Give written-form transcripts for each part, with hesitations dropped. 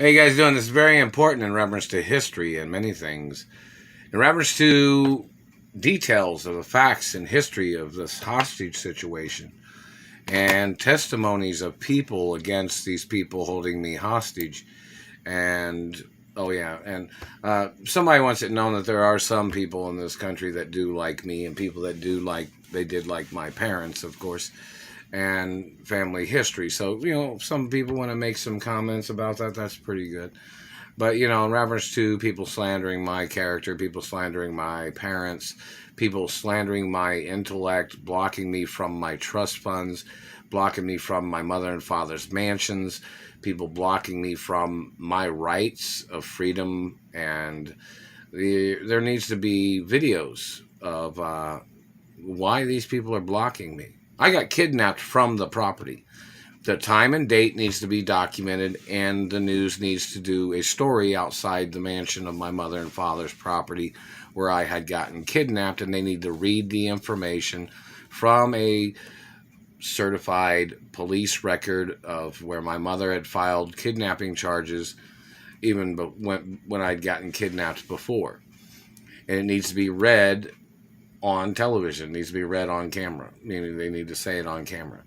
How you guys doing? This is very important in reference to history and many things. In reference to details of the facts and history of this hostage situation and testimonies of people against these people holding me hostage. And somebody wants it known that there are some people in this country that do like me, and people that did like my parents, of course, and family history. So, some people want to make some comments about that. That's pretty good. But, in reference to people slandering my character, people slandering my parents, people slandering my intellect, blocking me from my trust funds, blocking me from my mother and father's mansions, people blocking me from my rights of freedom, and there needs to be videos of why these people are blocking me. I got kidnapped from the property. The time and date needs to be documented, and the news needs to do a story outside the mansion of my mother and father's property where I had gotten kidnapped, and they need to read the information from a certified police record of where my mother had filed kidnapping charges even when I'd gotten kidnapped before. And it needs to be read on television. It needs to be read on camera. Meaning they need to say it on camera.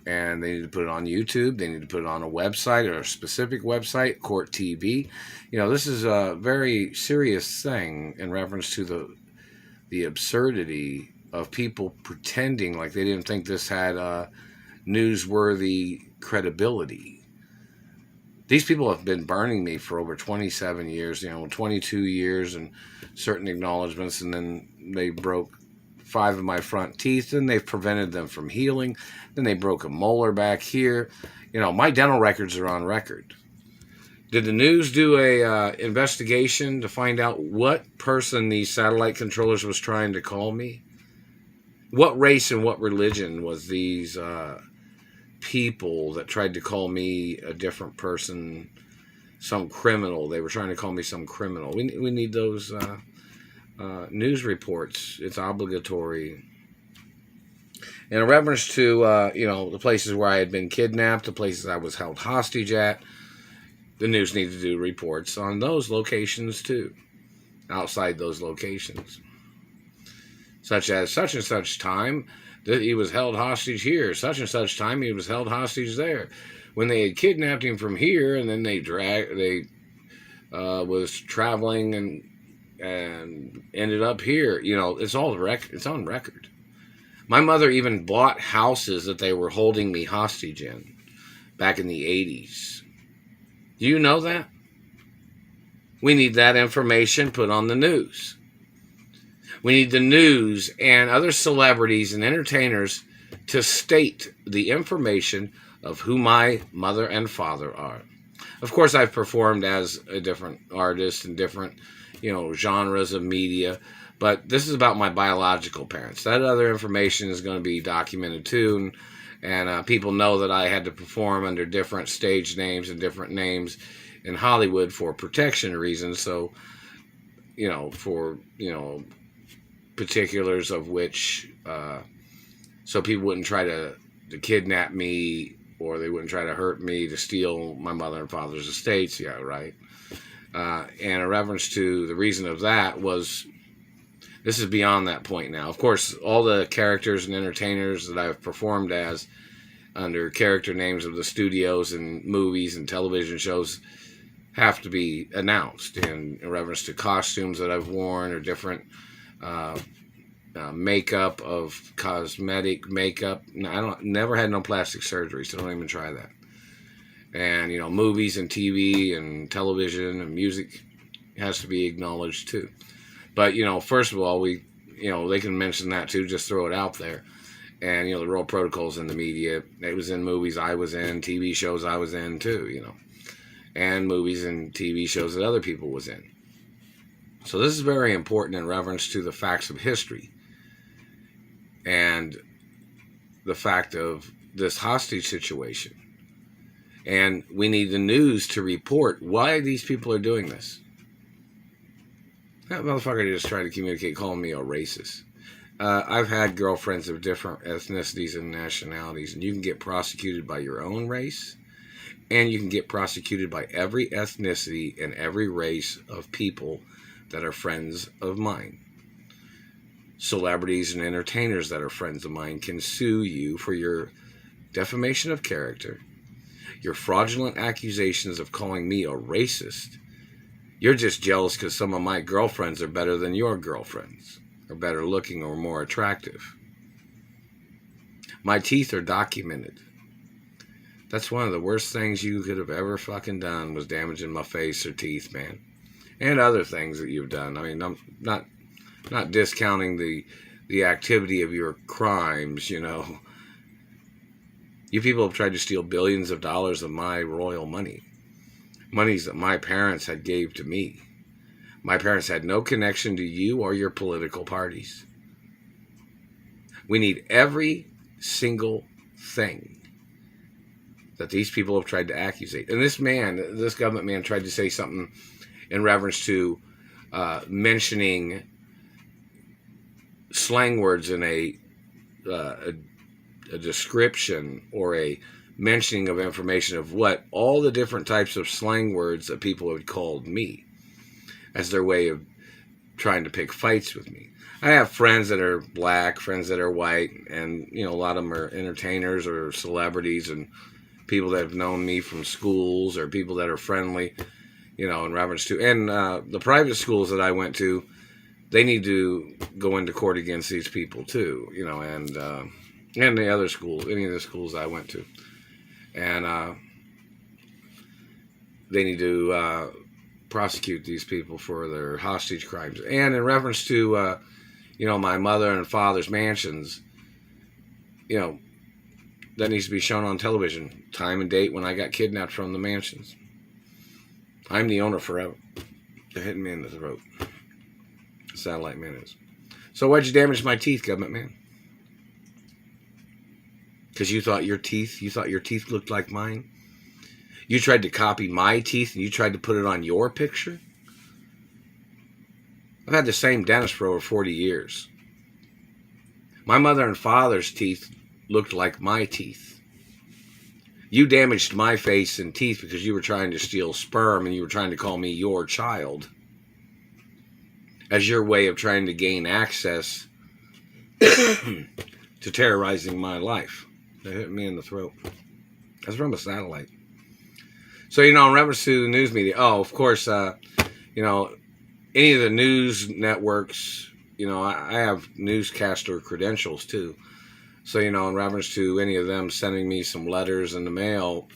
And they need to put it on YouTube. They need to put it on a website, or a specific website, Court TV. This is a very serious thing in reference to the absurdity of people pretending like they didn't think this had newsworthy credibility. These people have been burning me for over 27 years, 22 years and certain acknowledgments, and then they broke 5 of my front teeth, and they've prevented them from healing. Then they broke a molar back here. My dental records are on record. Did the news do a investigation to find out what person these satellite controllers was trying to call me? What race and what religion was these people that tried to call me a different person, some criminal? They were trying to call me some criminal. We need those news reports. It's obligatory. In reference to, the places where I had been kidnapped, the places I was held hostage at, the news needs to do reports on those locations too, outside those locations. Such as such and such time that he was held hostage here, such and such time he was held hostage there. When they had kidnapped him from here, and then they was traveling and ended up here. It's all it's on record. My mother even bought houses that they were holding me hostage in back in the 80s. Do you know that? We need that information put on the news. We need the news and other celebrities and entertainers to state the information of who my mother and father are. Of course, I've performed as a different artist in different, genres of media, but this is about my biological parents. That other information is going to be documented too, and people know that I had to perform under different stage names and different names in Hollywood for protection reasons. So, for particulars of which, so people wouldn't try to kidnap me, or they wouldn't try to hurt me to steal my mother and father's estates. Yeah, right. And in reference to the reason of that was, this is beyond that point now. Of course, all the characters and entertainers that I've performed as under character names of the studios and movies and television shows have to be announced in reference to costumes that I've worn, or different makeup of cosmetic makeup. No, never had no plastic surgery, so don't even try that. And, movies and TV and television and music has to be acknowledged too. But, first of all, they can mention that too, just throw it out there. And, the real protocols in the media. It was in movies I was in, TV shows I was in too, and movies and TV shows that other people was in. So this is very important in reference to the facts of history and the fact of this hostage situation. And we need the news to report why these people are doing this. That motherfucker just tried to communicate, calling me a racist. I've had girlfriends of different ethnicities and nationalities, and you can get prosecuted by your own race And you can get prosecuted by every ethnicity and every race of people that are friends of mine. Celebrities and entertainers that are friends of mine can sue you for your defamation of character, your fraudulent accusations of calling me a racist. You're just jealous because some of my girlfriends are better than your girlfriends, or better looking or more attractive. My teeth are documented. That's one of the worst things you could have ever fucking done, was damaging my face or teeth, man. And other things that you've done. I mean, I'm not discounting the activity of your crimes, you know. You people have tried to steal billions of dollars of my royal money. Monies that my parents had gave to me. My parents had no connection to you or your political parties. We need every single thing that these people have tried to accusate. And this government man tried to say something in reference to mentioning slang words in a description or a mentioning of information of what all the different types of slang words that people had called me as their way of trying to pick fights with me. I have friends that are black, friends that are white, and you know, a lot of them are entertainers or celebrities and people that have known me from schools or people that are friendly, you know, in reference to, and the private schools that I went to, they need to go into court against these people too, you know, and the other schools, any of the schools I went to, and they need to prosecute these people for their hostage crimes. And in reference to, you know, my mother and father's mansions, you know, that needs to be shown on television. Time and date when I got kidnapped from the mansions. I'm the owner forever. They're hitting me in the throat. Satellite man is. So why'd you damage my teeth, government man? Because you thought your teeth looked like mine? You tried to copy my teeth and you tried to put it on your picture? I've had the same dentist for over 40 years. My mother and father's teeth looked like my teeth. You damaged my face and teeth because you were trying to steal sperm and you were trying to call me your child as your way of trying to gain access to terrorizing my life. They hit me in the throat. That's from a satellite. So, you know, in reference to the news media, of course, you know, any of the news networks, you know, I have newscaster credentials too. So, you know, in reference to any of them sending me some letters in the mail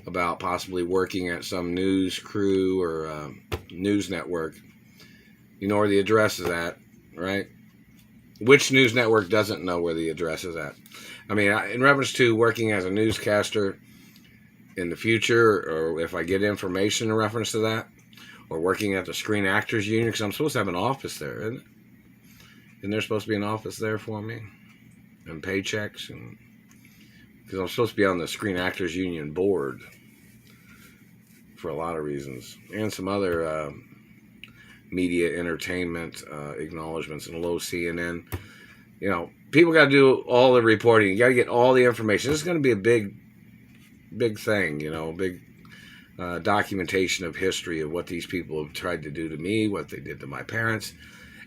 about possibly working at some news crew or news network, you know where the address is at, right? Which news network doesn't know where the address is at? I mean, in reference to working as a newscaster in the future, or if I get information in reference to that, or working at the Screen Actors Union, because I'm supposed to have an office there, isn't it? Isn't there supposed to be an office there for me? And paychecks, and because I'm supposed to be on the Screen Actors Union board for a lot of reasons, and some other media entertainment acknowledgments and low CNN. You know, people got to do all the reporting. You got to get all the information. This is going to be a big thing, you know, big documentation of history of what these people have tried to do to me, what they did to my parents,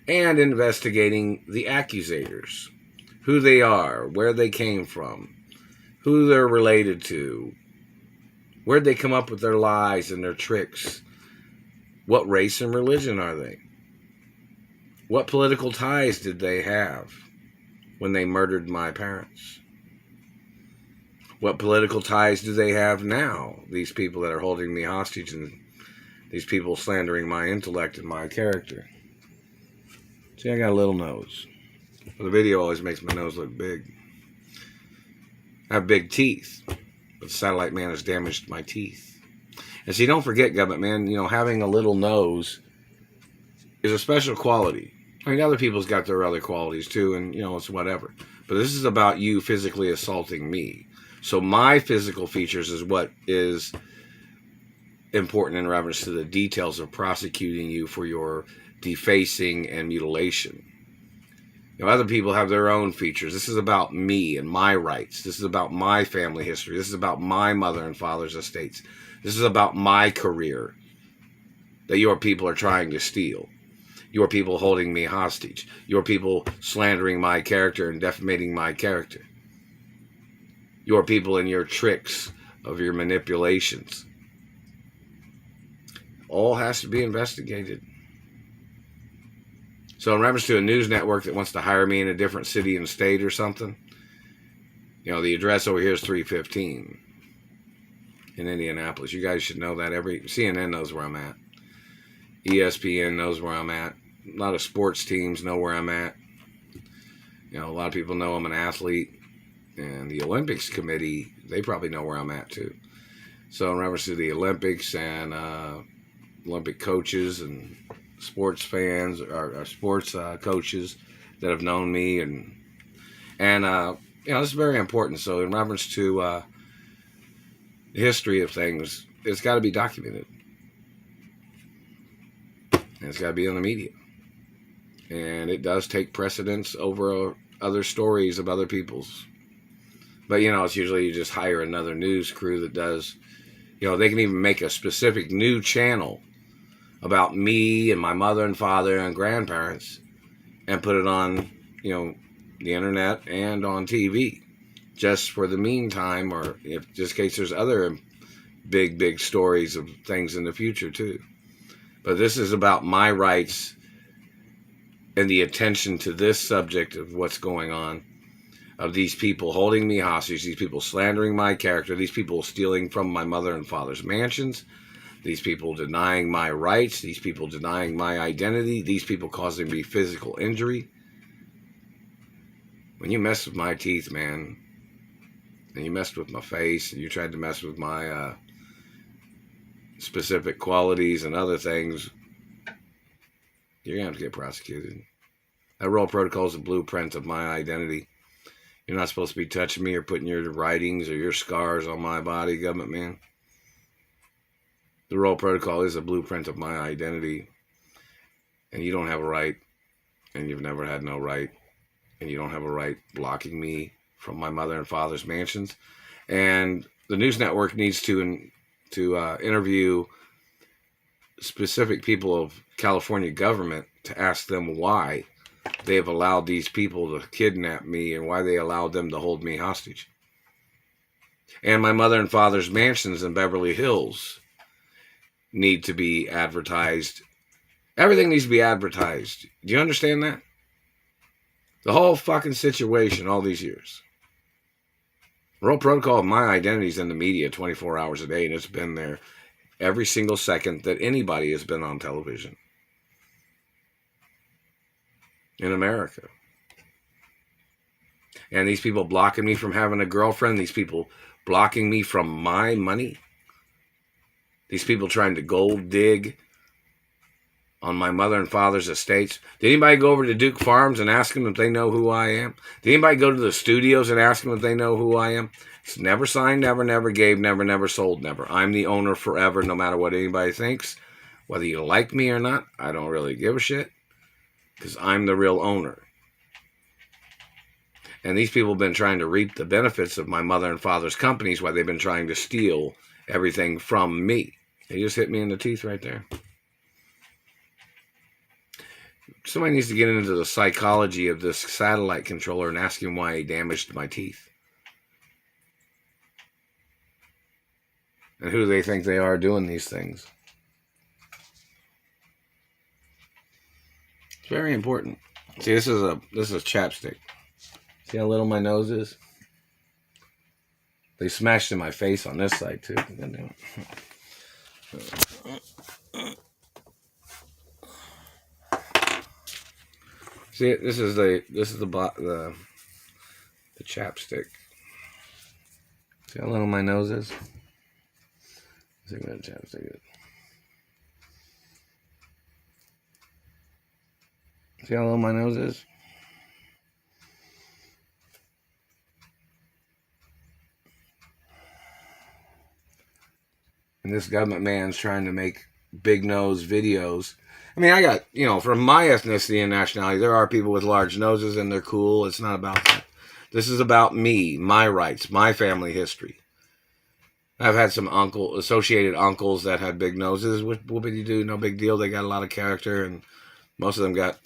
and investigating the accusators, who they are, where they came from, who they're related to, where'd they come up with their lies and their tricks, what race and religion are they, what political ties did they have when they murdered my parents, what political ties do they have now, these people that are holding me hostage and these people slandering my intellect and my character. See, I got a little nose. Well, the video always makes my nose look big. I have big teeth, but the satellite man has damaged my teeth. And see, don't forget, government man, you know, having a little nose is a special quality. I mean, other people's got their other qualities too, and, you know, it's whatever. But this is about you physically assaulting me. So my physical features is what is important in reference to the details of prosecuting you for your defacing and mutilation. Other people have their own features. This is about me and my rights. This is about my family history. This is about my mother and father's estates. This is about my career that your people are trying to steal. Your people holding me hostage. Your people slandering my character and defamating my character. Your people and your tricks of your manipulations. All has to be investigated. So in reference to a news network that wants to hire me in a different city and state or something, the address over here is 315 in Indianapolis. You guys should know that. CNN knows where I'm at. ESPN knows where I'm at. A lot of sports teams know where I'm at. A lot of people know I'm an athlete. And the Olympics Committee, they probably know where I'm at too. So in reference to the Olympics and Olympic coaches and sports fans or sports coaches that have known me and this is very important. So in reference to the history of things, it's got to be documented. And it's got to be on the media. And it does take precedence over other stories of other people's. But, it's usually you just hire another news crew that does, they can even make a specific new channel about me and my mother and father and grandparents and put it on, the internet and on TV just for the meantime, or if just in case there's other big stories of things in the future too. But this is about my rights and the attention to this subject of what's going on, of these people holding me hostage, these people slandering my character, these people stealing from my mother and father's mansions, these people denying my rights, these people denying my identity, these people causing me physical injury. When you mess with my teeth, man, and you messed with my face, and you tried to mess with my specific qualities and other things, you're going to have to get prosecuted. That Royal Protocol is a blueprint of my identity. You're not supposed to be touching me or putting your writings or your scars on my body, government man. The Royal Protocol is a blueprint of my identity. And you don't have a right, and you've never had no right, and you don't have a right blocking me from my mother and father's mansions. And the news network needs to interview specific people of California government to ask them why they have allowed these people to kidnap me and why they allowed them to hold me hostage. And my mother and father's mansions in Beverly Hills need to be advertised. Everything needs to be advertised. Do you understand that? The whole fucking situation all these years. Royal Protocol of my identity is in the media 24 hours a day, and it's been there every single second that anybody has been on television in America. And these people blocking me from having a girlfriend, these people blocking me from my money, these people trying to gold dig on my mother and father's estates. Did anybody go over to Duke Farms and ask them if they know who I am? Did anybody go to the studios and ask them if they know who I am? It's never signed, never gave, never sold, never. I'm the owner forever, no matter what anybody thinks. Whether you like me or not, I don't really give a shit, because I'm the real owner. And these people have been trying to reap the benefits of my mother and father's companies while they've been trying to steal everything from me. They just hit me in the teeth right there. Somebody needs to get into the psychology of this satellite controller and ask him why he damaged my teeth. And who they think they are doing these things. It's very important. See, this is chapstick. See how little my nose is? They smashed in my face on this side too. See, this is the chapstick. See how little my nose is? See what chapstick is. See how little my nose is? And this government man's trying to make big nose videos. I mean, I got, from my ethnicity and nationality, there are people with large noses and they're cool. It's not about that. This is about me, my rights, my family history. I've had some associated uncles that had big noses. What would you do? No big deal. They got a lot of character, and most of them got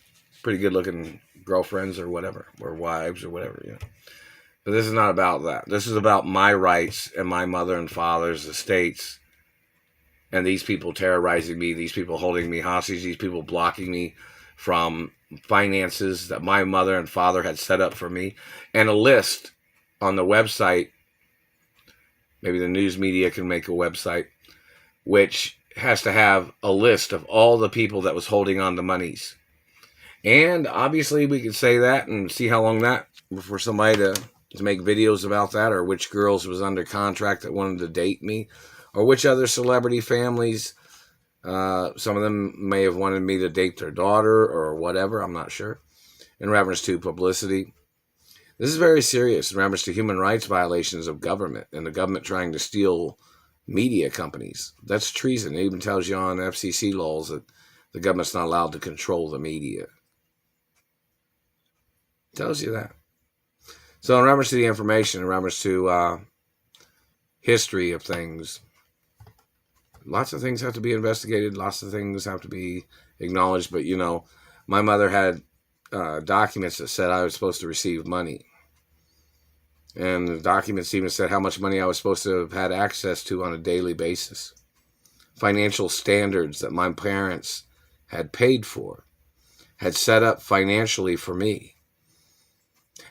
pretty good looking girlfriends or whatever, or wives or whatever. But this is not about that. This is about my rights and my mother and father's estates, and these people terrorizing me, these people holding me hostage, these people blocking me from finances that my mother and father had set up for me, and a list on the website. Maybe the news media can make a website which has to have a list of all the people that was holding on to monies. And obviously we could say that and see how long that for somebody to make videos about that, or which girls was under contract that wanted to date me, or which other celebrity families. Some of them may have wanted me to date their daughter or whatever. I'm not sure. In reference to publicity. This is very serious in reference to human rights violations of government and the government trying to steal media companies. That's treason. It even tells you on FCC laws that the government's not allowed to control the media. It tells you that. So in reference to the information, in reference to history of things, lots of things have to be investigated. Lots of things have to be acknowledged. But, my mother had documents that said I was supposed to receive money. And the documents even said how much money I was supposed to have had access to on a daily basis. Financial standards that my parents had paid for, had set up financially for me.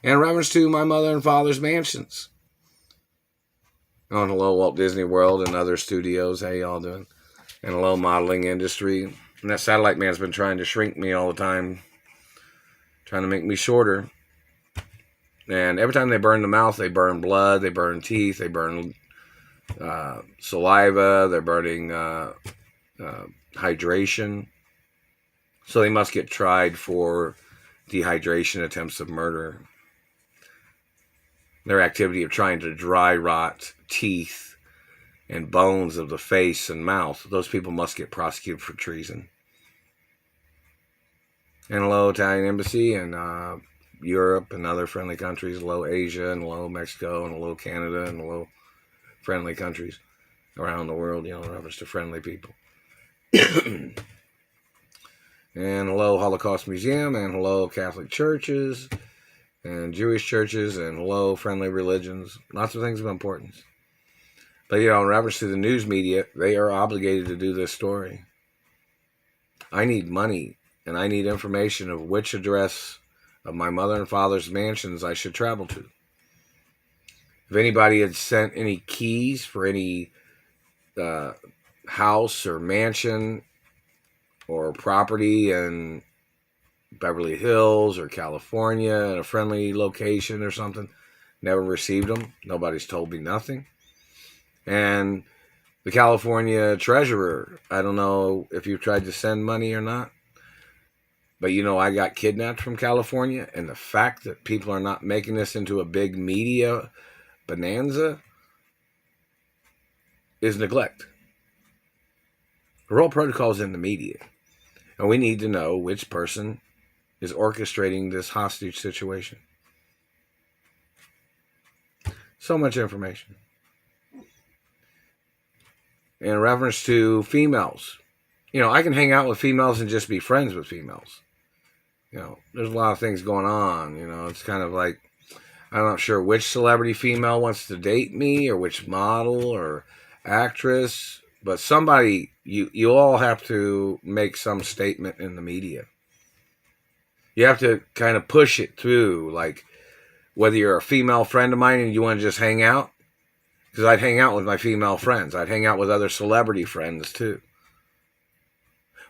And in reference to my mother and father's mansions. On hello, Walt Disney World and other studios. How y'all doing? And hello, modeling industry. And that satellite man's been trying to shrink me all the time. Trying to make me shorter. And every time they burn the mouth, they burn blood, they burn teeth, they burn saliva, they're burning hydration. So they must get tried for dehydration, attempts of murder. Their activity of trying to dry rot teeth and bones of the face and mouth, those people must get prosecuted for treason. And hello, Italian Embassy, and Europe and other friendly countries, hello Asia, and hello Mexico, and hello Canada, and hello friendly countries around the world, in reference to friendly people. And hello Holocaust Museum, and hello Catholic churches, and Jewish churches, and hello friendly religions. Lots of things of importance. But, in reference to the news media, they are obligated to do this story. I need money, and I need information of which address of my mother and father's mansions I should travel to. If anybody had sent any keys for any house or mansion or property in Beverly Hills or California in a friendly location or something, never received them. Nobody's told me nothing. And the California treasurer, I don't know if you've tried to send money or not. But I got kidnapped from California, and the fact that people are not making this into a big media bonanza is neglect. The role protocol is in the media, and we need to know which person is orchestrating this hostage situation. So much information. In reference to females, I can hang out with females and just be friends with females. There's a lot of things going on. It's kind of like, I'm not sure which celebrity female wants to date me or which model or actress, but somebody, you all have to make some statement in the media. You have to kind of push it through, like whether you're a female friend of mine and you want to just hang out, because I'd hang out with my female friends. I'd hang out with other celebrity friends too.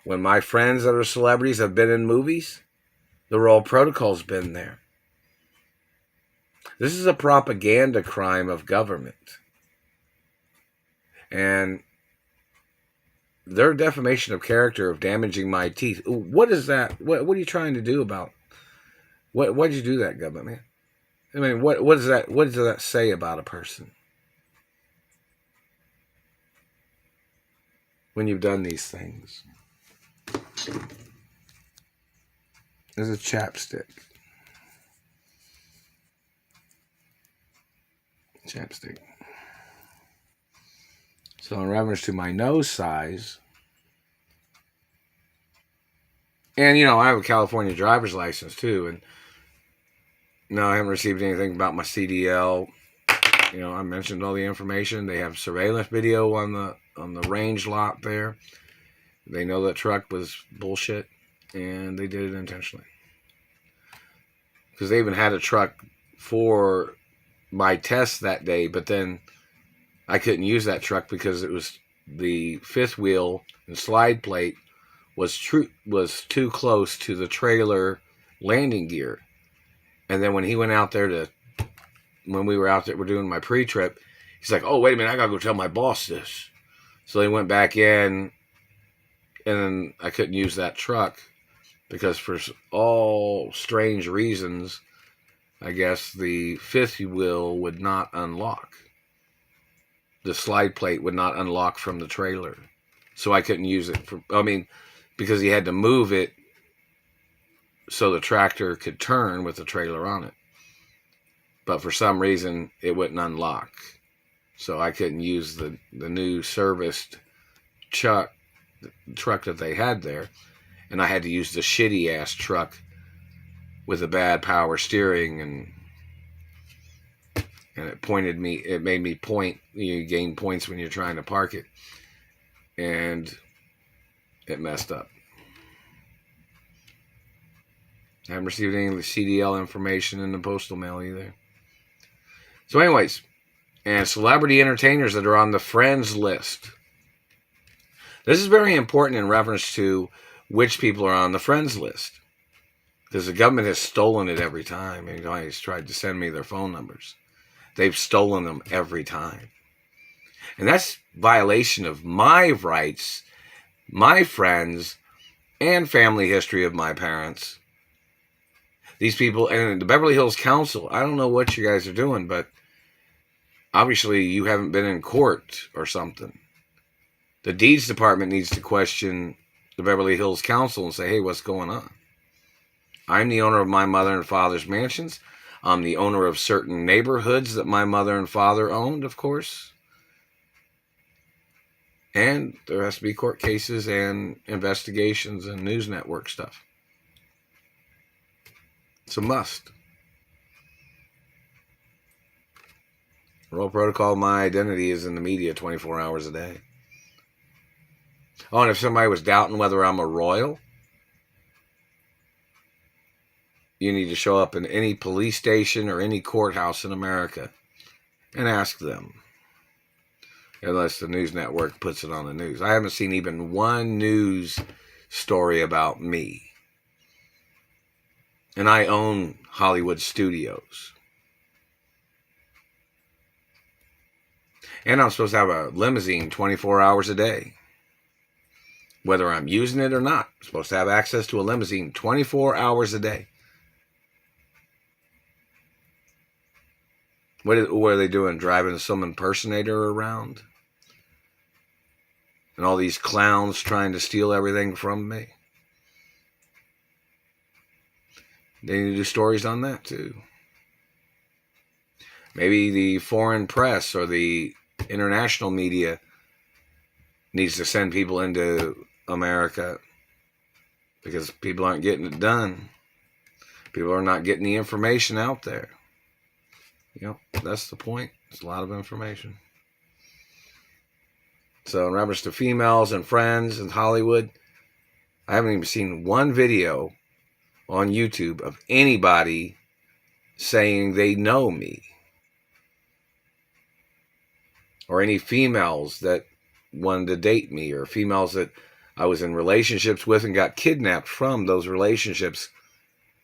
When my friends that are celebrities have been in movies, the role protocol's been there. This is a propaganda crime of government. And their defamation of character of damaging my teeth. What is that? What are you trying to do about? Why did you do that, government man? I mean, what is that? What does that say about a person? when you've done these things. There's a chapstick. Chapstick. So in reference to my nose size, and you know, I have a California driver's license too, and no, I haven't received anything about my CDL. You know, I mentioned all the information. They have surveillance video on the range lot there. They know that truck was bullshit, and they did it intentionally. Because they even had a truck for my test that day, but then I couldn't use that truck because it was the fifth wheel and slide plate was too close to the trailer landing gear. And then when he went out there when we were out there, we're doing my pre-trip, he's like, oh, wait a minute, I gotta go tell my boss this. So they went back in, and then I couldn't use that truck because for all strange reasons, I guess the fifth wheel would not unlock. The slide plate would not unlock from the trailer. So I couldn't use it because he had to move it so the tractor could turn with the trailer on it. But for some reason, it wouldn't unlock. So I couldn't use the new serviced truck that they had there. And I had to use the shitty-ass truck with a bad power steering. And it made me point. You gain points when you're trying to park it. And it messed up. I haven't received any of the CDL information in the postal mail either. So anyways, and celebrity entertainers that are on the friends list. This is very important in reference to which people are on the friends list. Because the government has stolen it every time. And he's tried to send me their phone numbers. They've stolen them every time. And that's violation of my rights, my friends, and family history of my parents. These people, and the Beverly Hills Council, I don't know what you guys are doing, but obviously you haven't been in court or something. The deeds department needs to question the Beverly Hills Council and say, hey, what's going on? I'm the owner of my mother and father's mansions. I'm the owner of certain neighborhoods that my mother and father owned, of course. And there has to be court cases and investigations and news network stuff. It's a must. Royal Protocol, my identity is in the media 24 hours a day. Oh, and if somebody was doubting whether I'm a royal, you need to show up in any police station or any courthouse in America and ask them. Unless the news network puts it on the news. I haven't seen even one news story about me. And I own Hollywood Studios. And I'm supposed to have a limousine 24 hours a day. Whether I'm using it or not. I'm supposed to have access to a limousine 24 hours a day. What are they doing? Driving some impersonator around? And all these clowns trying to steal everything from me? They need to do stories on that too. Maybe the foreign press or the international media needs to send people into America because people aren't getting it done. People are not getting the information out there. You know, that's the point. It's a lot of information. So in reference to females and friends in Hollywood, I haven't even seen one video on YouTube of anybody saying they know me. Or any females that wanted to date me, or females that I was in relationships with and got kidnapped from those relationships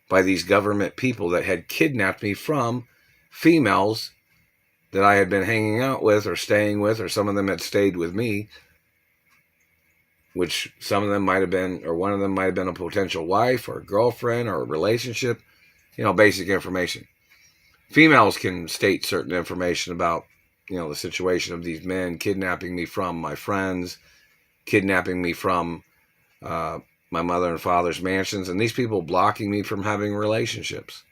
by these government people that had kidnapped me from females that I had been hanging out with or staying with, or some of them had stayed with me, which some of them might have been, or one of them might have been a potential wife or a girlfriend or a relationship, you know, basic information. Females can state certain information about, you know, the situation of these men kidnapping me from my friends kidnapping me from my mother and father's mansions, and these people blocking me from having relationships.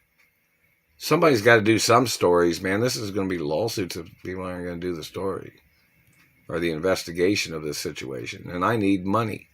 Somebody's got to do some stories, man. This is going to be lawsuits if people aren't going to do the story or the investigation of this situation. And I need money.